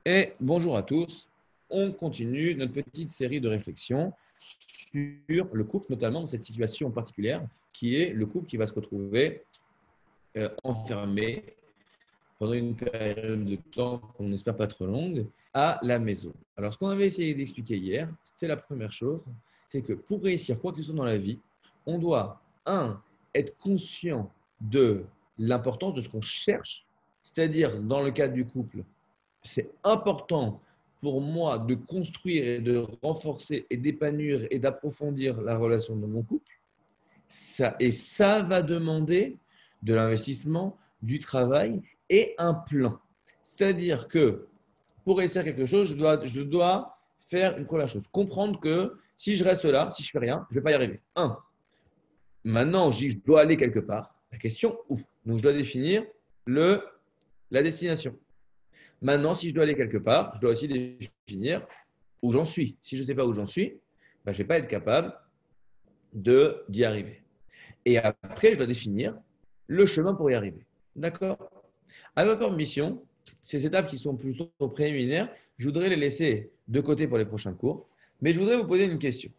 Et bonjour à tous. On continue notre petite série de réflexions sur le couple, notamment dans cette situation particulière, qui est le couple qui va se retrouver enfermé pendant une période de temps qu'on n'espère pas trop longue à la maison. Alors, ce qu'on avait essayé d'expliquer hier, c'était la première chose, c'est que pour réussir quoi que ce soit dans la vie, on doit, être conscient de l'importance de ce qu'on cherche, c'est-à-dire dans le cadre du couple, c'est important pour moi de construire et de renforcer et d'épanouir et d'approfondir la relation de mon couple. Ça va demander de l'investissement, du travail et un plan. C'est-à-dire que pour réussir quelque chose, je dois faire une première chose. Comprendre que si je reste là, si je fais rien, je ne vais pas y arriver. Maintenant, je dois aller quelque part. La question, où? Donc, je dois définir la destination. Maintenant, si je dois aller quelque part, je dois aussi définir où j'en suis. Si je ne sais pas où j'en suis, je ne vais pas être capable d'y arriver. Et après, je dois définir le chemin pour y arriver. D'accord? À ma permission, ces étapes qui sont plutôt préliminaires, je voudrais les laisser de côté pour les prochains cours. Mais je voudrais vous poser une question.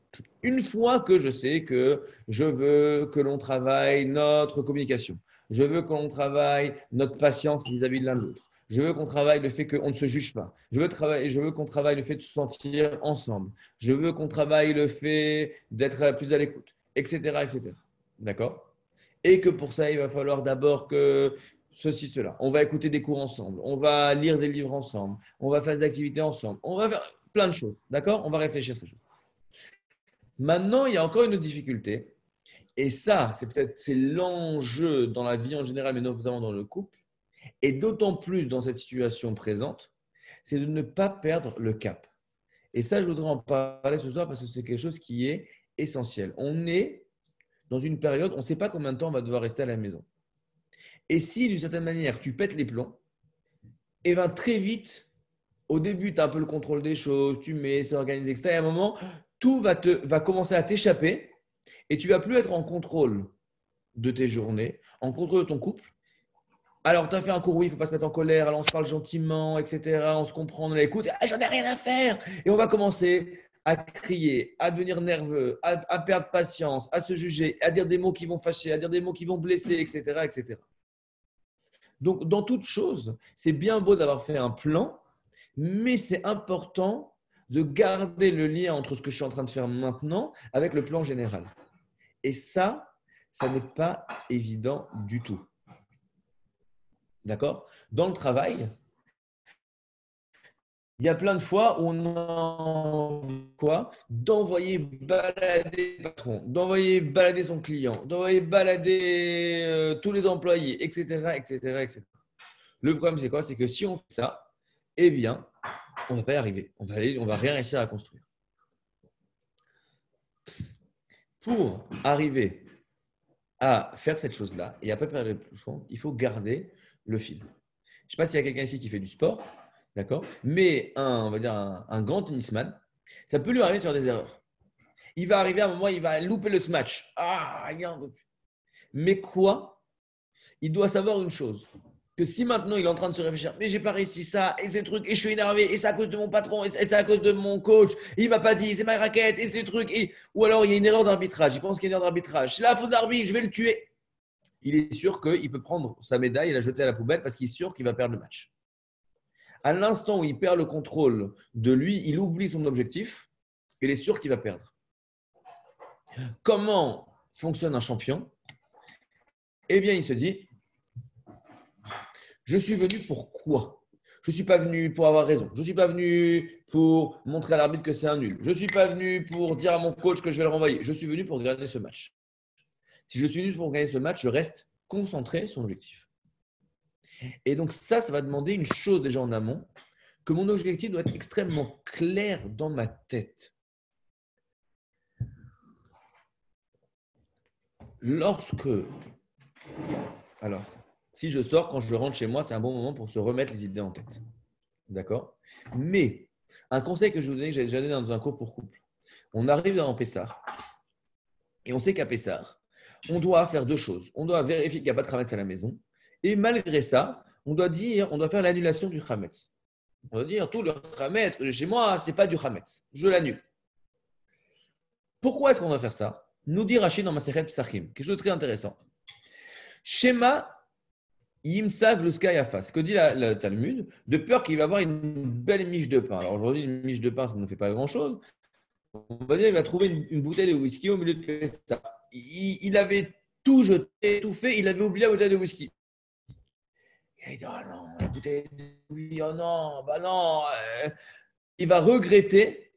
Une fois que je sais que je veux que l'on travaille notre communication, je veux que l'on travaille notre patience vis-à-vis de l'un de l'autre, je veux qu'on travaille le fait qu'on ne se juge pas, je veux qu'on travaille le fait de se sentir ensemble, je veux qu'on travaille le fait d'être plus à l'écoute, etc., etc. D'accord? Et que pour ça, il va falloir d'abord que ceci, cela. On va écouter des cours ensemble, on va lire des livres ensemble, on va faire des activités ensemble, on va faire plein de choses. D'accord? On va réfléchir à ces choses. Maintenant, il y a encore une autre difficulté. Et ça, c'est l'enjeu dans la vie en général, mais notamment dans le couple, et d'autant plus dans cette situation présente, c'est de ne pas perdre le cap. Et ça, je voudrais en parler ce soir parce que c'est quelque chose qui est essentiel. On est dans une période, on ne sait pas combien de temps on va devoir rester à la maison. Et si, d'une certaine manière, tu pètes les plombs, et bien très vite, au début, tu as un peu le contrôle des choses, tu mets, c'est organisé, etc. Et à un moment, tout va commencer à t'échapper et tu vas plus être en contrôle de tes journées, en contrôle de ton couple. Alors, tu as fait un cours, oui, il ne faut pas se mettre en colère, alors on se parle gentiment, etc. On se comprend, on l'écoute, j'en ai rien à faire. Et on va commencer à crier, à devenir nerveux, à perdre patience, à se juger, à dire des mots qui vont fâcher, à dire des mots qui vont blesser, etc. etc. Donc, dans toute chose, c'est bien beau d'avoir fait un plan, mais c'est important de garder le lien entre ce que je suis en train de faire maintenant avec le plan général. Et ça n'est pas évident du tout. D'accord? Dans le travail, il y a plein de fois où on a quoi? D'envoyer balader le patron, d'envoyer balader son client, d'envoyer balader tous les employés, etc., etc., etc. Le problème, c'est quoi? C'est que si on fait ça, eh bien, on ne va pas y arriver. On va rien réussir à construire. Pour arriver à faire cette chose-là et à pas perdre le plafond, il faut garder le fil. Je ne sais pas s'il y a quelqu'un ici qui fait du sport, d'accord? Mais on va dire un grand tennisman, ça peut lui arriver de faire des erreurs. Il va arriver à un moment, il va louper le smash. Regarde. Mais quoi? Il doit savoir une chose, que si maintenant il est en train de se réfléchir, mais j'ai pas réussi ça, et ces trucs, et je suis énervé, et c'est à cause de mon patron, et c'est à cause de mon coach, il m'a pas dit, c'est ma raquette, et ces trucs, ou alors il y a une erreur d'arbitrage, il pense qu'il y a une erreur d'arbitrage, c'est la faute d'arbitre, je vais le tuer. Il est sûr qu'il peut prendre sa médaille et la jeter à la poubelle parce qu'il est sûr qu'il va perdre le match. À l'instant où il perd le contrôle de lui, il oublie son objectif, il est sûr qu'il va perdre. Comment fonctionne un champion? Eh bien, il se dit, je suis venu pour quoi? Je ne suis pas venu pour avoir raison. Je ne suis pas venu pour montrer à l'arbitre que c'est un nul. Je ne suis pas venu pour dire à mon coach que je vais le renvoyer. Je suis venu pour gagner ce match. Si je suis venu pour gagner ce match, je reste concentré sur l'objectif. Et donc ça va demander une chose déjà en amont, que mon objectif doit être extrêmement clair dans ma tête. Alors, si je sors, quand je rentre chez moi, c'est un bon moment pour se remettre les idées en tête. D'accord? Mais, un conseil que je vous donnais, que j'ai déjà donné dans un cours pour couple. On arrive dans Pessah, et on sait qu'à Pessah, on doit faire deux choses. On doit vérifier qu'il n'y a pas de Khametz à la maison, et malgré ça, on doit faire l'annulation du Khametz. On va dire tout le Hametz que j'ai chez moi, ce n'est pas du Hametz. Je l'annule. Pourquoi est-ce qu'on doit faire ça? Nous dit Rachid dans Masechet Psachim, quelque chose de très intéressant. Shema Yimsa Gluska Yafas. Que dit le Talmud? De peur qu'il va avoir une belle miche de pain. Alors aujourd'hui, une miche de pain, ça ne fait pas grand-chose. On va dire qu'il va trouver une bouteille de whisky au milieu de Pessah. Il avait tout jeté, tout fait, il avait oublié la bouteille de whisky. Il dit, oh non, la bouteille de whisky, oh non, bah non. Il va regretter.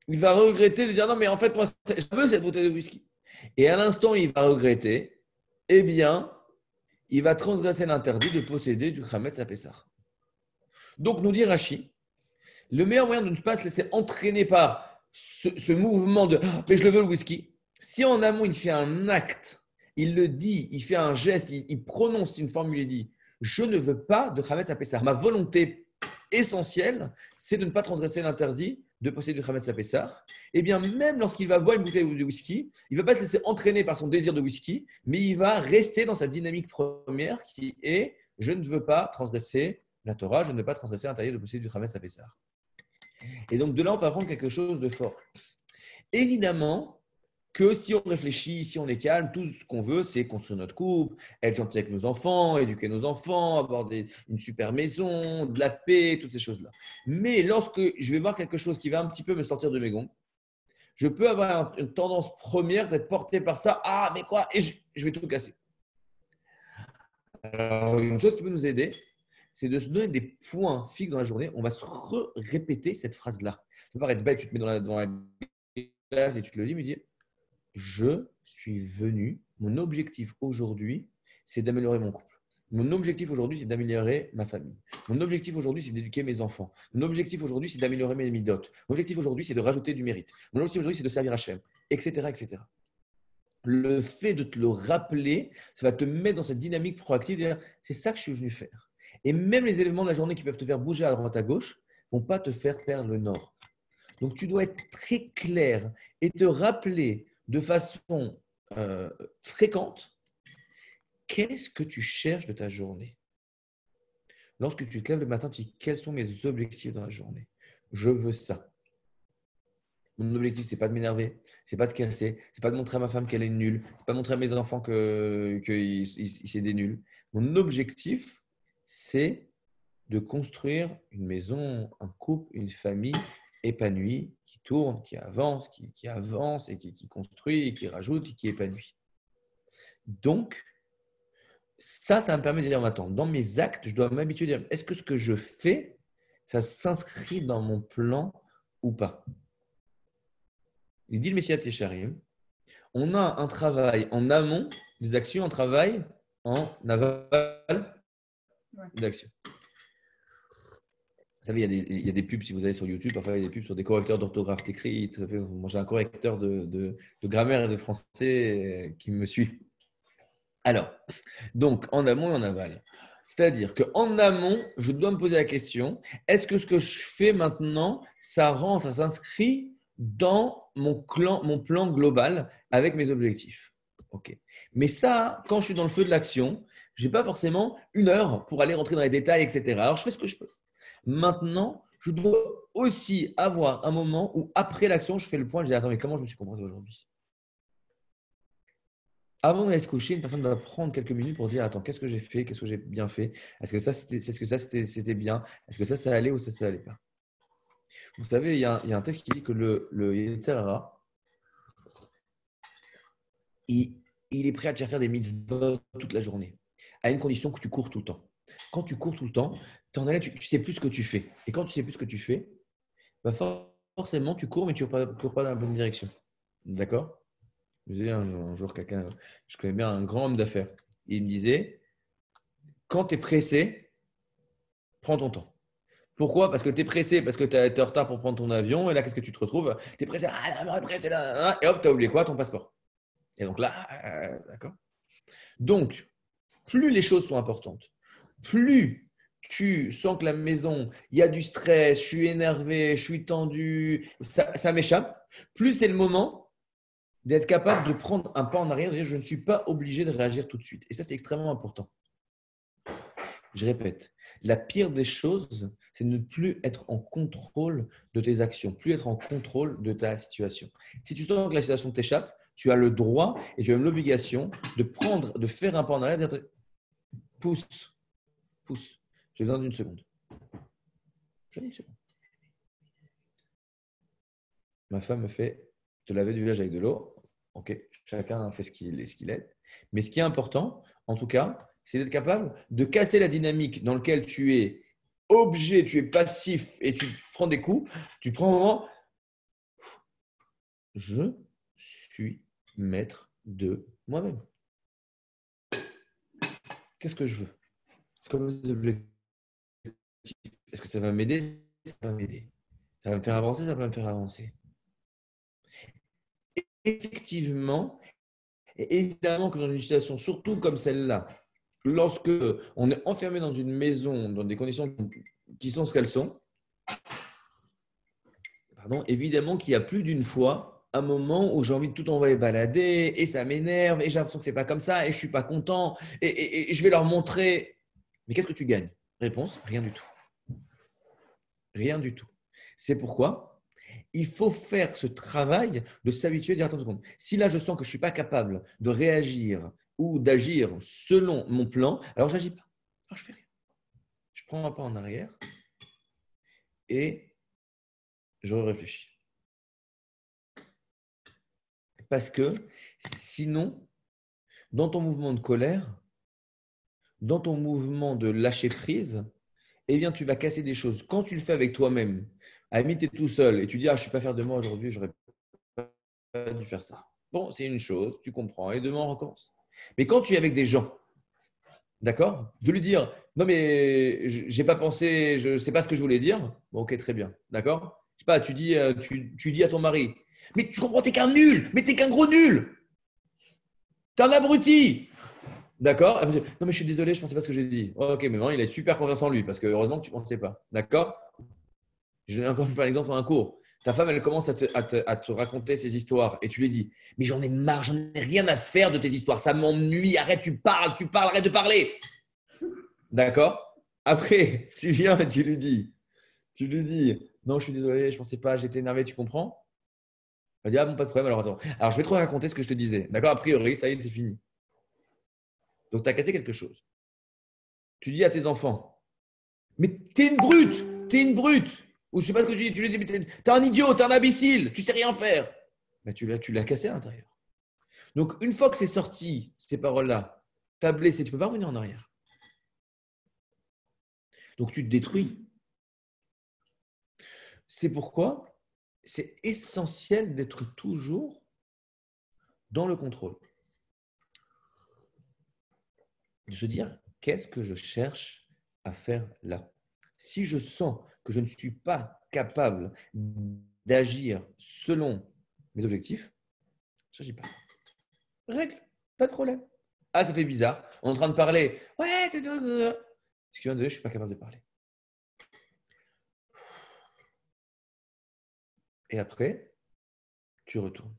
Il va regretter de dire, non, mais en fait, moi, je veux cette bouteille de whisky. Et à l'instant, il va regretter, eh bien, il va transgresser l'interdit de posséder du Khametz à Pessah. Donc, nous dit Rashi, le meilleur moyen de ne pas se laisser entraîner par ce mouvement de « mais je le veux le whisky », si en amont il fait un acte, il le dit, il fait un geste, il prononce une formule, il dit « je ne veux pas de Khametz à Pessah ». Ma volonté essentielle, c'est de ne pas transgresser l'interdit de posséder du Khametz à Pessah. Eh bien, même lorsqu'il va boire une bouteille de whisky, il ne va pas se laisser entraîner par son désir de whisky, mais il va rester dans sa dynamique première qui est « je ne veux pas transgresser la Torah, je ne veux pas transgresser l'interdit de posséder du Khametz à Pessah ». Et donc, de là, on peut apprendre quelque chose de fort. Évidemment que si on réfléchit, si on est calme, tout ce qu'on veut, c'est construire notre couple, être gentil avec nos enfants, éduquer nos enfants, avoir une super maison, de la paix, toutes ces choses-là. Mais lorsque je vais voir quelque chose qui va un petit peu me sortir de mes gonds, je peux avoir une tendance première d'être porté par ça. Ah, mais quoi? Et je vais tout casser. Alors, une chose qui peut nous aider, c'est de se donner des points fixes dans la journée. On va se répéter cette phrase-là. Ça peut paraître bête, tu te mets dans la classe et tu te le dis, mais dis, je suis venu, mon objectif aujourd'hui, c'est d'améliorer mon couple. Mon objectif aujourd'hui, c'est d'améliorer ma famille. Mon objectif aujourd'hui, c'est d'éduquer mes enfants. Mon objectif aujourd'hui, c'est d'améliorer mes midotes. Mon objectif aujourd'hui, c'est de rajouter du mérite. Mon objectif aujourd'hui, c'est de servir Hachem, etc., etc. Le fait de te le rappeler, ça va te mettre dans cette dynamique proactive de dire, c'est ça que je suis venu faire. Et même les éléments de la journée qui peuvent te faire bouger à droite à gauche ne vont pas te faire perdre le nord. Donc, tu dois être très clair et te rappeler de façon fréquente qu'est-ce que tu cherches de ta journée. Lorsque tu te lèves le matin, tu dis quels sont mes objectifs dans la journée. Je veux ça. Mon objectif, ce n'est pas de m'énerver, ce n'est pas de casser, ce n'est pas de montrer à ma femme qu'elle est nulle, ce n'est pas de montrer à mes enfants que c'est des nuls. Mon objectif, c'est de construire une maison, un couple, une famille épanouie, qui tourne, qui avance, et qui construit, et qui rajoute, et qui épanouit. Donc, ça me permet de dire maintenant, dans mes actes, je dois m'habituer à dire, est-ce que ce que je fais, ça s'inscrit dans mon plan ou pas? Il dit le Messias Yesharim, on a un travail en amont des actions, un travail en aval d'actions. Vous savez, il y a des pubs, si vous allez sur YouTube, parfois il y a des pubs sur des correcteurs d'orthographe écrite. Moi, j'ai un correcteur de grammaire et de français qui me suit. Alors, donc, en amont et en aval. C'est-à-dire qu'en amont, je dois me poser la question, est-ce que ce que je fais maintenant, ça s'inscrit dans mon plan global avec mes objectifs? Ok. Mais ça, quand je suis dans le feu de l'action, je n'ai pas forcément une heure pour aller rentrer dans les détails, etc. Alors, je fais ce que je peux. Maintenant, je dois aussi avoir un moment où, après l'action, je fais le point, je dis, attends, mais comment je me suis comporté aujourd'hui? Avant d'aller se coucher, une personne va prendre quelques minutes pour dire, attends, qu'est-ce que j'ai fait? Qu'est-ce que j'ai bien fait? Est-ce que ça, c'était bien? Est-ce que ça allait ou ça allait pas? Vous savez, il y a un texte qui dit que le Yetzer Hara, il est prêt à te faire des mitzvot toute la journée, à une condition que tu cours tout le temps. Quand tu cours tout le temps, tu ne sais plus ce que tu fais. Et quand tu ne sais plus ce que tu fais, bah forcément, tu cours, mais tu ne cours pas dans la bonne direction. D'accord? Je disais un jour, quelqu'un, je connais bien un grand homme d'affaires. Il me disait, quand tu es pressé, prends ton temps. Pourquoi? Parce que tu es pressé, parce que tu es en retard pour prendre ton avion. Et là, qu'est-ce que tu te retrouves? Tu es pressé, là, et hop, tu as oublié quoi? Ton passeport. Et donc là, d'accord? Donc, plus les choses sont importantes, plus tu sens que la maison, il y a du stress, je suis énervé, je suis tendu, ça m'échappe, plus c'est le moment d'être capable de prendre un pas en arrière et de dire je ne suis pas obligé de réagir tout de suite. Et ça, c'est extrêmement important. Je répète, la pire des choses, c'est ne plus être en contrôle de tes actions, plus être en contrôle de ta situation. Si tu sens que la situation t'échappe, tu as le droit et tu as même l'obligation de faire un pas en arrière, de dire pousse, pousse. J'ai besoin d'une seconde. J'ai besoin d'une seconde. Ma femme me fait te laver du visage avec de l'eau. Ok, chacun fait ce qu'il est. Mais ce qui est important, en tout cas, c'est d'être capable de casser la dynamique dans laquelle tu es objet, tu es passif et tu prends des coups. Tu prends un moment, je suis maître de moi-même. Qu'est-ce que je veux? C'est comme des objectifs. Est-ce que ça va m'aider? Ça va m'aider. Ça va me faire avancer? Ça va pas me faire avancer. Et effectivement, et évidemment que dans une situation surtout comme celle-là, lorsque on est enfermé dans une maison, dans des conditions qui sont ce qu'elles sont, évidemment qu'il y a plus d'une fois un moment où j'ai envie de tout envoyer balader et ça m'énerve et j'ai l'impression que c'est pas comme ça et je suis pas content et je vais leur montrer. Mais qu'est-ce que tu gagnes? Réponse, rien du tout. Rien du tout. C'est pourquoi il faut faire ce travail de s'habituer à dire attends une seconde. Si là je sens que je ne suis pas capable de réagir ou d'agir selon mon plan, alors je n'agis pas. Alors je fais rien. Je prends un pas en arrière et je réfléchis. Parce que sinon, dans ton mouvement de colère, dans ton mouvement de lâcher prise, eh bien, tu vas casser des choses. Quand tu le fais avec toi-même, à la limite, tu es tout seul et tu dis je ne suis pas fier de moi aujourd'hui, j'aurais pas dû faire ça. Bon, c'est une chose, tu comprends, et demain on recommence. Mais quand tu es avec des gens, d'accord, de lui dire non, mais j'ai pas pensé, je ne sais pas ce que je voulais dire, bon, ok, très bien, d'accord. Je sais pas, tu dis à ton mari, mais tu comprends, t'es qu'un nul, mais t'es qu'un gros nul, t'es un abruti. D'accord? Non, mais je suis désolé, je ne pensais pas ce que j'ai dit. Oh, ok, mais maintenant, il a super confiance en lui parce que heureusement que tu ne pensais pas. D'accord? Je vais encore faire un exemple dans un cours. Ta femme, elle commence à te raconter ses histoires et tu lui dis mais j'en ai marre, j'en ai rien à faire de tes histoires, ça m'ennuie, arrête, tu parles, arrête de parler. D'accord? Après, tu viens et tu lui dis non, je suis désolé, je ne pensais pas, j'étais énervé, tu comprends? Elle dit ah bon, pas de problème, alors attends. Alors, je vais te raconter ce que je te disais. D'accord? A priori, ça y est, c'est fini. Donc, tu as cassé quelque chose. Tu dis à tes enfants mais t'es une brute, t'es une brute. Ou je sais pas ce que tu dis, tu lui dis, mais t'es un idiot, t'es un imbécile, tu sais rien faire. Ben, tu l'as cassé à l'intérieur. Donc, une fois que c'est sorti, ces paroles-là, t'as blessé, tu ne peux pas revenir en arrière. Donc, tu te détruis. C'est pourquoi c'est essentiel d'être toujours dans le contrôle. De se dire, qu'est-ce que je cherche à faire là? Si je sens que je ne suis pas capable d'agir selon mes objectifs, je n'agis pas. Règle, pas de problème. Ah, ça fait bizarre. On est en train de parler. Ouais, excusez-moi, désolé, je ne suis pas capable de parler. Et après, tu retournes.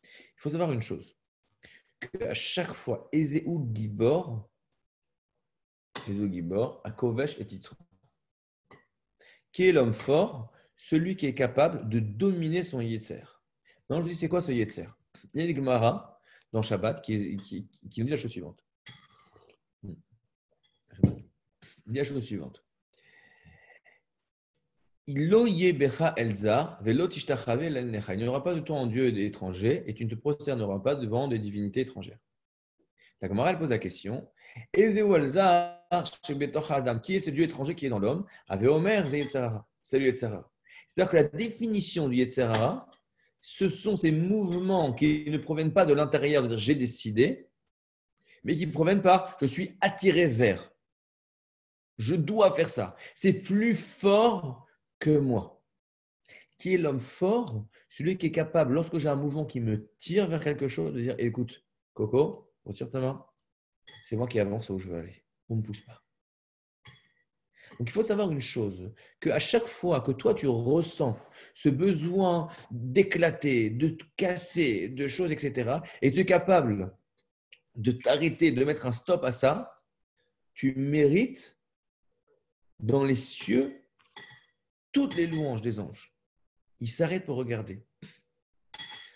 Il faut savoir une chose, qu'à chaque fois, Ezéou Gibor, à Kovesh et Titro, qui est l'homme fort, celui qui est capable de dominer son Yetzer. Non, je dis, c'est quoi ce Yetzer? Il y a une Gemara dans Shabbat qui nous dit la chose suivante. Il dit la chose suivante. Il n'y aura pas de toi en Dieu étranger et tu ne te prosterneras pas devant des divinités étrangères. La Gemara elle pose la question qui est ce Dieu étranger qui est dans l'homme? C'est le Yetzirah. C'est-à-dire que la définition du Yetzirah, ce sont ces mouvements qui ne proviennent pas de l'intérieur, de dire j'ai décidé, mais qui proviennent par je suis attiré vers. Je dois faire ça. C'est plus fort que moi. Qui est l'homme fort? Celui qui est capable, lorsque j'ai un mouvement qui me tire vers quelque chose, de dire écoute, Coco, retire ta main. C'est moi qui avance où je veux aller. On ne me pousse pas. Donc, il faut savoir une chose, qu'à chaque fois que toi, tu ressens ce besoin d'éclater, de te casser, de choses, etc., et tu es capable de t'arrêter, de mettre un stop à ça, tu mérites dans les cieux toutes les louanges des anges. Il s'arrête pour regarder.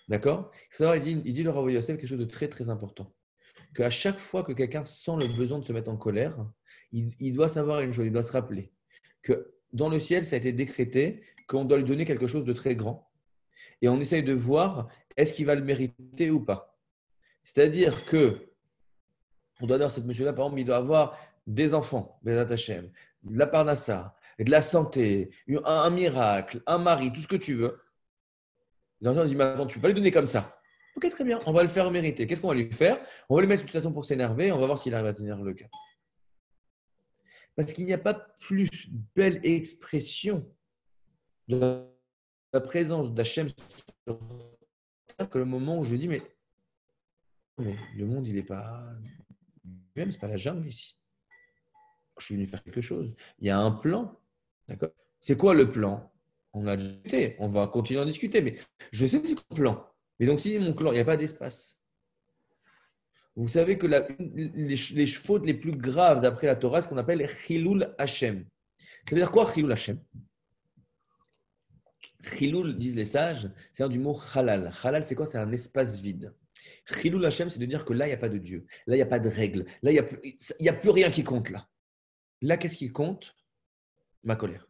D'accord? Il faut savoir, il dit le Rav Yosef quelque chose de très très important. Qu'à chaque fois que quelqu'un sent le besoin de se mettre en colère, il doit savoir une chose, il doit se rappeler que dans le ciel, ça a été décrété qu'on doit lui donner quelque chose de très grand. Et on essaye de voir est-ce qu'il va le mériter ou pas. C'est-à-dire que on doit dire cette monsieur-là, par exemple, il doit avoir des enfants, Bezat Hashem, de la parnassa, de la santé, un miracle, un mari, tout ce que tu veux. Les enfants disent, mais attends, tu ne peux pas lui donner comme ça. Ok, très bien, on va le faire mériter. Qu'est-ce qu'on va lui faire? On va lui mettre une situation pour s'énerver, on va voir s'il arrive à tenir le cap. Parce qu'il n'y a pas plus belle expression de la présence d'Hachem sur terre que le moment où je dis, mais le monde, il n'est pas même, ce n'est pas la jungle ici. Je suis venu faire quelque chose. Il y a un plan. D'accord? C'est quoi le plan? On a discuté. On va continuer à en discuter. Mais je sais c'est quoi le plan. Mais donc, si mon clan, il n'y a pas d'espace. Vous savez que les fautes les plus graves d'après la Torah, c'est ce qu'on appelle Chilul Hashem. Ça veut dire quoi Chilul Hashem? Chilul, disent les sages, c'est du mot halal. Halal, c'est quoi? C'est un espace vide. Chilul Hashem, c'est de dire que là, il n'y a pas de Dieu. Là, il n'y a pas de règles. Là, il n'y a plus rien qui compte là. Là, qu'est-ce qui compte? Ma colère.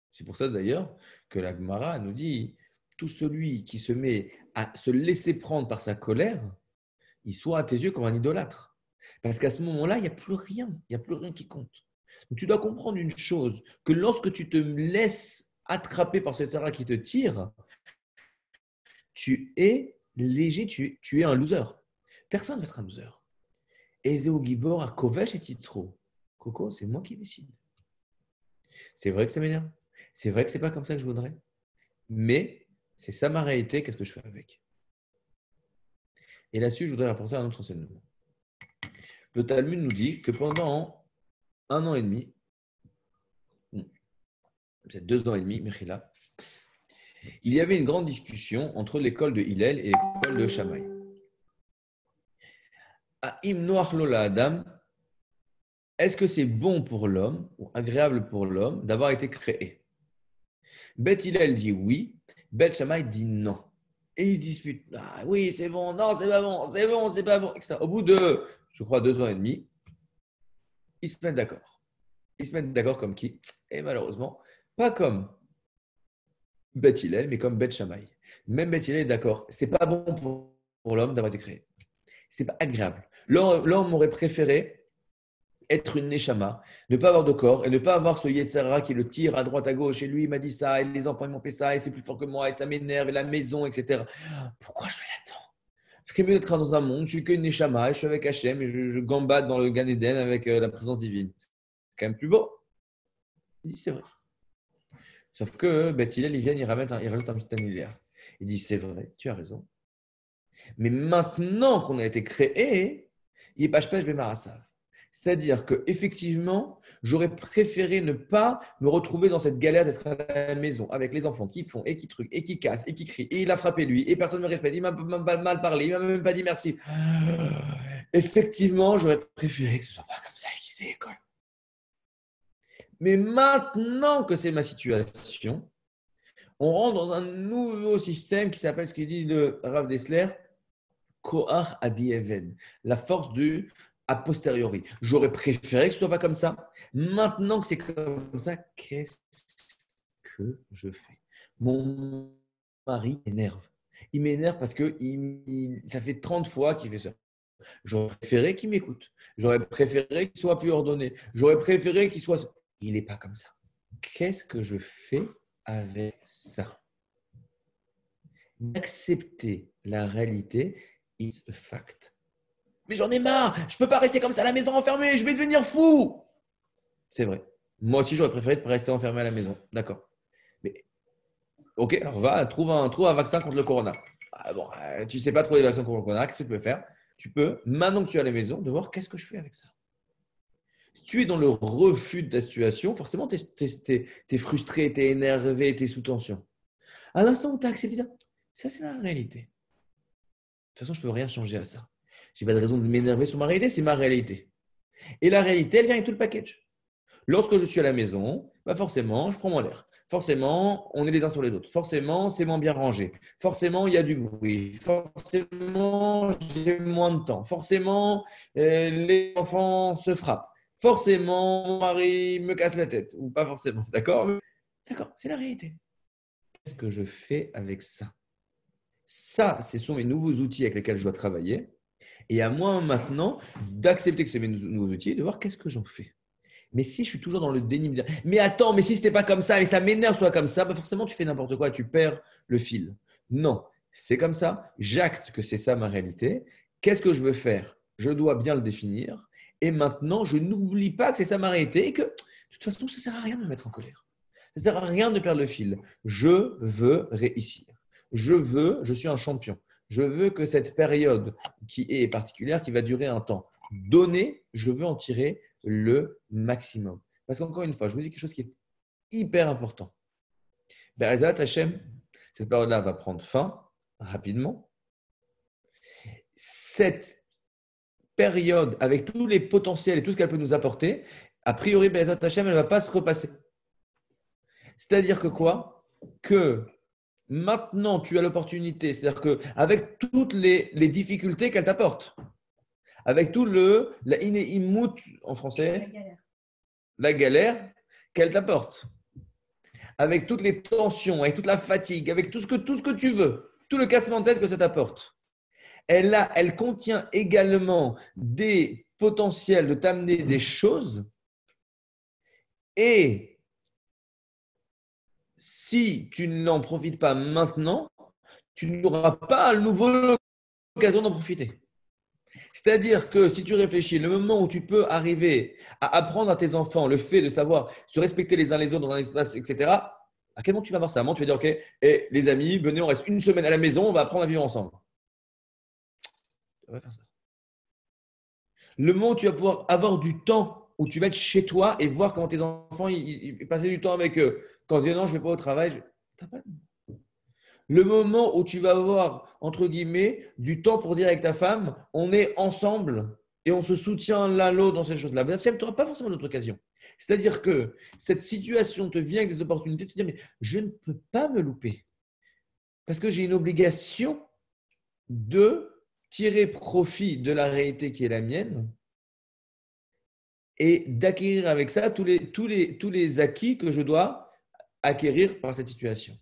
C'est pour ça d'ailleurs que la Gemara nous dit tout celui qui se met à se laisser prendre par sa colère, il soit à tes yeux comme un idolâtre. Parce qu'à ce moment-là, il n'y a plus rien. Il n'y a plus rien qui compte. Donc, tu dois comprendre une chose, que lorsque tu te laisses attraper par cette Sarah qui te tire, tu es léger, tu es un loser. Personne ne va être un loser. Ezeo Gibor à Kovesh et Titzro. Coco, c'est moi qui décide. C'est vrai que ça m'énerve. C'est vrai que ce n'est pas comme ça que je voudrais. Mais c'est ça ma réalité, qu'est-ce que je fais avec? Et là-dessus, je voudrais rapporter un autre enseignement. Le Talmud nous dit que pendant 1 an et demi, peut-être 2 ans et demi, Mechila, il y avait une grande discussion entre l'école de Hillel et l'école de Shammai. Aim noach lo Adam, est-ce que c'est bon pour l'homme ou agréable pour l'homme d'avoir été créé? Bet Hillel dit oui, Bet Shammai dit non. Et ils se disputent. Ah, oui, c'est bon, non, c'est pas bon, c'est bon, c'est pas bon, etc. Au bout de, je crois, 2 ans et demi, ils se mettent d'accord. Ils se mettent d'accord comme qui? Et malheureusement, pas comme Bet Hillel, mais comme Bet Shammai. Même Bet Hillel est d'accord. C'est pas bon pour l'homme d'avoir été créé. C'est pas agréable. L'homme aurait préféré être une neshama, ne pas avoir de corps et ne pas avoir ce Yetzara qui le tire à droite, à gauche. Et lui, il m'a dit ça, et les enfants, ils m'ont fait ça, et c'est plus fort que moi, et ça m'énerve, et la maison, etc. Pourquoi je l'attends? Ce serait mieux d'être dans un monde, je suis qu'une neshama, et je suis avec Hachem, et je gambade dans le Gan Eden avec la présence divine. C'est quand même plus beau. Il dit c'est vrai. Sauf que Beth Hillel, il vient, il rajoute un petit annulaire. Il dit c'est vrai, tu as raison. Mais maintenant qu'on a été créé, il est pêche bémarasav. C'est-à-dire qu'effectivement, j'aurais préféré ne pas me retrouver dans cette galère d'être à la maison avec les enfants qui font et qui truquent et qui cassent et qui crient. Et il a frappé lui et personne ne me respecte. Il m'a mal parlé, il m'a même pas dit merci. Effectivement, j'aurais préféré que ce ne soit pas comme ça qu'ils aient école. Mais maintenant que c'est ma situation, on rentre dans un nouveau système qui s'appelle ce qu'il dit le Rav Dessler, Koach Adi Even, la force du a posteriori. J'aurais préféré que ce ne soit pas comme ça. Maintenant que c'est comme ça, qu'est-ce que je fais? Mon mari m'énerve. Il m'énerve parce que ça fait 30 fois qu'il fait ça. J'aurais préféré qu'il m'écoute. J'aurais préféré qu'il soit plus ordonné. J'aurais préféré qu'il soit… Il n'est pas comme ça. Qu'est-ce que je fais avec ça? D'accepter la réalité is a fact. Mais j'en ai marre, je ne peux pas rester comme ça à la maison enfermé, je vais devenir fou. C'est vrai. Moi aussi, j'aurais préféré de rester enfermé à la maison. D'accord. Mais, ok, alors va, trouve un vaccin contre le corona. Ah, bon, tu ne sais pas trouver des vaccins contre le corona, qu'est-ce que tu peux faire? Tu peux, maintenant que tu es à la maison, de voir qu'est-ce que je fais avec ça. Si tu es dans le refus de ta situation, forcément, tu es frustré, tu es énervé, tu es sous tension. À l'instant où tu as accepté ça, c'est ma réalité. De toute façon, je ne peux rien changer à ça. Je n'ai pas de raison de m'énerver sur ma réalité, c'est ma réalité. Et la réalité, elle vient avec tout le package. Lorsque je suis à la maison, bah forcément, je prends moins l'air. Forcément, on est les uns sur les autres. Forcément, c'est moins bien rangé. Forcément, il y a du bruit. Forcément, j'ai moins de temps. Forcément, les enfants se frappent. Forcément, mon mari me casse la tête. Ou pas forcément. D'accord? D'accord, c'est la réalité. Qu'est-ce que je fais avec ça? Ça, ce sont mes nouveaux outils avec lesquels je dois travailler. Et à moi maintenant d'accepter que c'est mes nouveaux outils et de voir qu'est-ce que j'en fais. Mais si je suis toujours dans le déni, me dire, mais attends, mais si c'était pas comme ça et ça m'énerve soit comme ça, bah forcément tu fais n'importe quoi, tu perds le fil. Non, c'est comme ça, j'acte que c'est ça ma réalité. Qu'est-ce que je veux faire? Je dois bien le définir. Et maintenant, je n'oublie pas que c'est ça ma réalité et que de toute façon, ça ne sert à rien de me mettre en colère. Ça ne sert à rien de perdre le fil. Je veux réussir. Je suis un champion. Je veux que cette période qui est particulière, qui va durer un temps donné, je veux en tirer le maximum. Parce qu'encore une fois, je vous dis quelque chose qui est hyper important. Be'ezrat Hashem, cette période-là va prendre fin rapidement. Cette période, avec tous les potentiels et tout ce qu'elle peut nous apporter, a priori, Be'ezrat Hashem, elle ne va pas se repasser. C'est-à-dire que quoi? Que maintenant, tu as l'opportunité, c'est-à-dire qu'avec toutes les difficultés qu'elle t'apporte, avec tout la inéimout en français, la galère qu'elle t'apporte, avec toutes les tensions, avec toute la fatigue, avec tout ce que tu veux, tout le cassement de tête que ça t'apporte. Elle contient également des potentiels de t'amener des choses. Et si tu n'en profites pas maintenant, tu n'auras pas à nouveau l'occasion d'en profiter. C'est-à-dire que si tu réfléchis, le moment où tu peux arriver à apprendre à tes enfants le fait de savoir se respecter les uns les autres dans un espace, etc., à quel moment tu vas voir ça? À un moment, tu vas dire, OK, et les amis, venez, on reste une semaine à la maison, on va apprendre à vivre ensemble. Tu vas faire ça. Le moment où tu vas pouvoir avoir du temps, où tu vas être chez toi et voir comment tes enfants, ils passer du temps avec eux. Quand tu dis non, je ne vais pas au travail, t'as pas... Le moment où tu vas avoir, entre guillemets, du temps pour dire avec ta femme, on est ensemble et on se soutient l'un l'autre dans ces choses-là. Ben, tu n'auras pas forcément d'autre occasion. C'est-à-dire que cette situation te vient avec des opportunités, tu te dis, mais je ne peux pas me louper parce que j'ai une obligation de tirer profit de la réalité qui est la mienne et d'acquérir avec ça tous les acquis que je dois acquérir par cette situation.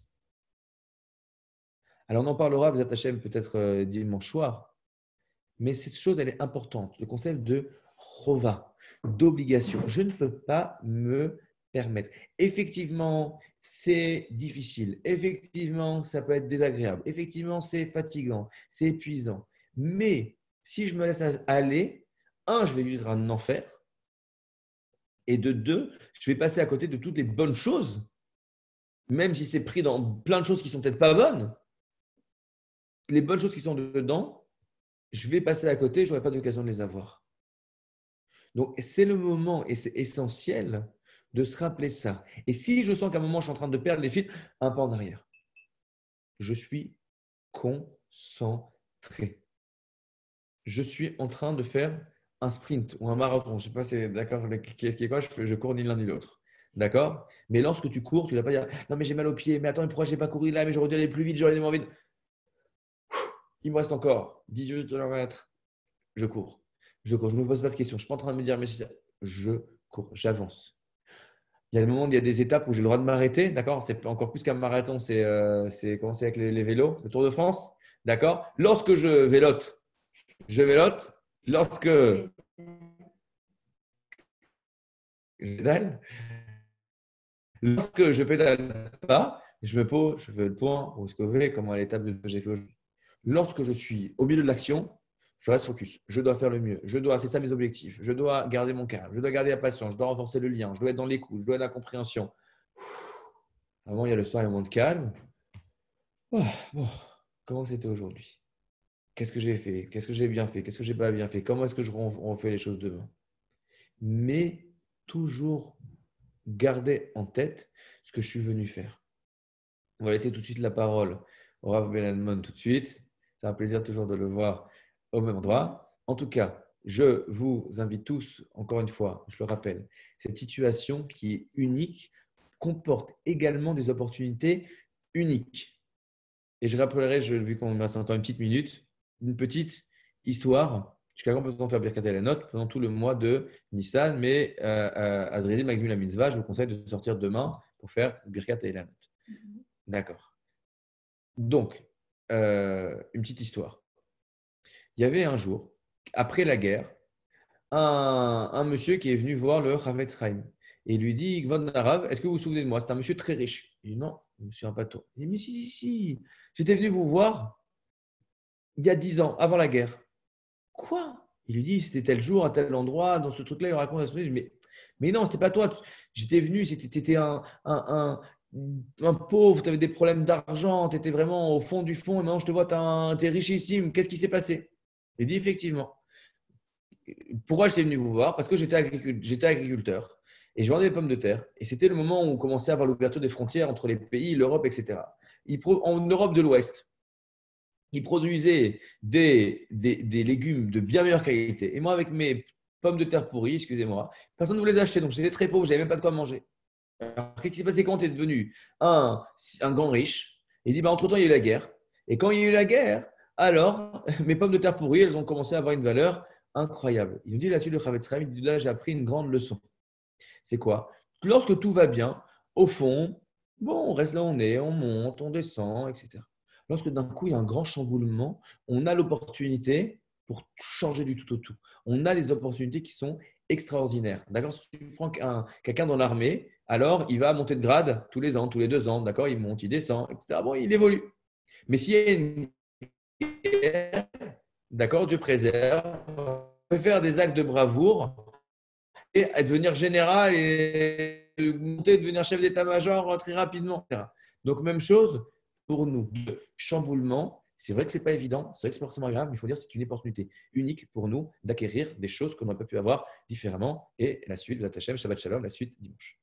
Alors, on en parlera, Bezat Hashem, peut-être dimanche soir, mais cette chose, elle est importante. Le concept de chova, d'obligation. Je ne peux pas me permettre. Effectivement, c'est difficile. Effectivement, ça peut être désagréable. Effectivement, c'est fatigant, c'est épuisant. Mais si je me laisse aller, un, je vais vivre un enfer. Et de deux, je vais passer à côté de toutes les bonnes choses, même si c'est pris dans plein de choses qui sont peut-être pas bonnes. Les bonnes choses qui sont dedans, je vais passer à côté, je n'aurai pas d'occasion de les avoir. Donc, c'est le moment et c'est essentiel de se rappeler ça. Et si je sens qu'à un moment, je suis en train de perdre les fils, un pas en arrière. Je suis concentré. Je suis en train de faire un sprint ou un marathon. Je ne sais pas si c'est d'accord qui est quoi, je cours ni l'un ni l'autre. D'accord? Mais lorsque tu cours, tu ne vas pas dire non, mais j'ai mal aux pieds, mais attends, pourquoi je n'ai pas couru là, mais j'aurais dû aller plus vite, j'aurais dû moins vite. Il me reste encore 18 km. Je cours. Je cours. Je ne me pose pas de questions. Je ne suis pas en train de me dire mais c'est ça. Je cours. J'avance. Il y a le moment où il y a des étapes où j'ai le droit de m'arrêter. D'accord? C'est encore plus qu'un marathon. C'est commencer avec les vélos. Le Tour de France. D'accord? Lorsque je vélote, je vélote. Lorsque je pédale, lorsque je pédale pas, je me pose, je fais le point, ou ce que vous voulez, comment l'étape que j'ai fait aujourd'hui. Lorsque je suis au milieu de l'action, je reste focus. Je dois faire le mieux. C'est ça mes objectifs. Je dois garder mon calme. Je dois garder la patience. Je dois renforcer le lien. Je dois être dans l'écoute. Je dois être dans la compréhension. Avant, il y a le soir, il y a un moment de calme. Oh, bon, comment c'était aujourd'hui? Qu'est-ce que j'ai fait? Qu'est-ce que j'ai bien fait? Qu'est-ce que j'ai pas bien fait? Comment est-ce que on fait les choses demain? Mais toujours garder en tête ce que je suis venu faire. On va laisser tout de suite la parole au Rav Ben Admon tout de suite. C'est un plaisir toujours de le voir au même endroit. En tout cas, je vous invite tous, encore une fois, je le rappelle, cette situation qui est unique comporte également des opportunités uniques. Et je rappellerai, vu qu'on me reste encore une petite minute, une petite histoire. Jusqu'à quand peut-on faire Birkat Elanot pendant tout le mois de Nissan, mais Azrizi Magzim la Mitzvah, je vous conseille de sortir demain pour faire Birkat Elanot. D'accord. Donc, une petite histoire. Il y avait un jour, après la guerre, un monsieur qui est venu voir le Chavetz Chaim et il lui dit Gvon Arav, est-ce que vous vous souvenez de moi? C'est un monsieur très riche. Il dit non, monsieur un bateau. Il dit mais si, j'étais venu vous voir il y a 10 ans, avant la guerre. Quoi? Il lui dit c'était tel jour, à tel endroit, dans ce truc-là, il raconte la story. Mais non, c'était pas toi. J'étais venu, tu étais un pauvre, tu avais des problèmes d'argent, tu étais vraiment au fond du fond, et maintenant je te vois, tu es richissime. Qu'est-ce qui s'est passé? Il dit effectivement. Pourquoi j'étais venu vous voir? Parce que j'étais agriculteur et je vendais des pommes de terre. Et c'était le moment où on commençait à avoir l'ouverture des frontières entre les pays, l'Europe, etc. En Europe de l'Ouest, ils produisaient des légumes de bien meilleure qualité. Et moi, avec mes pommes de terre pourries, excusez-moi, personne ne voulait les acheter. Donc, j'étais très pauvre, je n'avais même pas de quoi manger. Alors, qu'est-ce qui s'est passé quand tu es devenu un grand riche? Il dit, bah, entre-temps, il y a eu la guerre. Et quand il y a eu la guerre, alors, mes pommes de terre pourries, elles ont commencé à avoir une valeur incroyable. Il nous dit là-dessus, le Chavetz Chaim, il dit là, j'ai appris une grande leçon. C'est quoi? Lorsque tout va bien, au fond, bon, on reste là où on est, on monte, on descend, etc. Lorsque d'un coup, il y a un grand chamboulement, on a l'opportunité pour changer du tout au tout. On a des opportunités qui sont extraordinaires. D'accord? Si tu prends quelqu'un dans l'armée, alors il va monter de grade tous les ans, tous les 2 ans. D'accord? Il monte, il descend, etc. Bon, il évolue. Mais s'il y a une guerre, d'accord, Dieu préserve, on peut faire des actes de bravoure et devenir général et monter, devenir chef d'état-major très rapidement. etc. Donc, même chose pour nous. Le chamboulement, c'est vrai que ce n'est pas évident, c'est vrai que c'est pas forcément grave, mais il faut dire que c'est une opportunité unique pour nous d'acquérir des choses qu'on n'aurait pas pu avoir différemment. Et la suite, Shabbat Shalom, la suite dimanche.